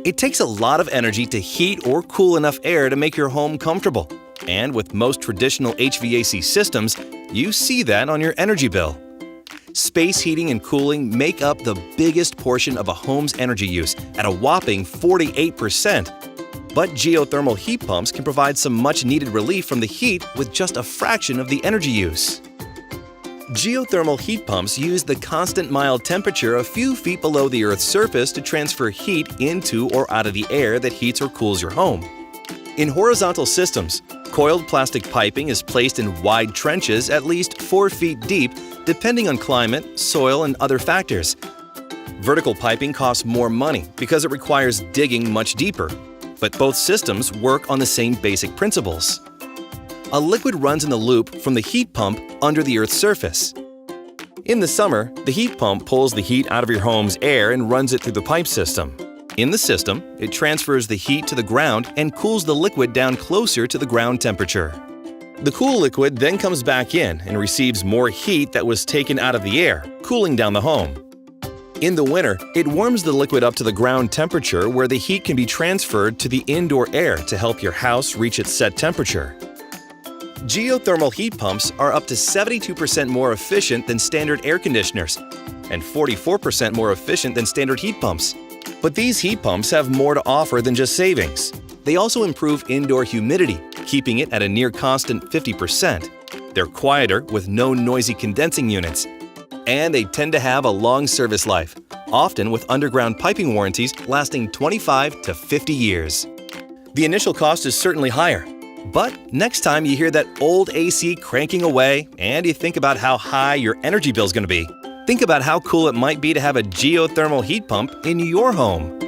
It takes a lot of energy to heat or cool enough air to make your home comfortable. And with most traditional HVAC systems, you see that on your energy bill. Space heating and cooling make up the biggest portion of a home's energy use at a whopping 48%. But geothermal heat pumps can provide some much-needed relief from the heat with just a fraction of the energy use. Geothermal heat pumps use the constant mild temperature a few feet below the Earth's surface to transfer heat into or out of the air that heats or cools your home. In horizontal systems, coiled plastic piping is placed in wide trenches at least 4 feet deep, depending on climate, soil, and other factors. Vertical piping costs more money because it requires digging much deeper, but both systems work on the same basic principles. A liquid runs in the loop from the heat pump under the Earth's surface. In the summer, the heat pump pulls the heat out of your home's air and runs it through the pipe system. In the system, it transfers the heat to the ground and cools the liquid down closer to the ground temperature. The cool liquid then comes back in and receives more heat that was taken out of the air, cooling down the home. In the winter, it warms the liquid up to the ground temperature where the heat can be transferred to the indoor air to help your house reach its set temperature. Geothermal heat pumps are up to 72% more efficient than standard air conditioners and 44% more efficient than standard heat pumps. But these heat pumps have more to offer than just savings. They also improve indoor humidity, keeping it at a near constant 50%. They're quieter with no noisy condensing units. And they tend to have a long service life, often with underground piping warranties lasting 25 to 50 years. The initial cost is certainly higher. But next time you hear that old AC cranking away and you think about how high your energy bill is going to be, think about how cool it might be to have a geothermal heat pump in your home.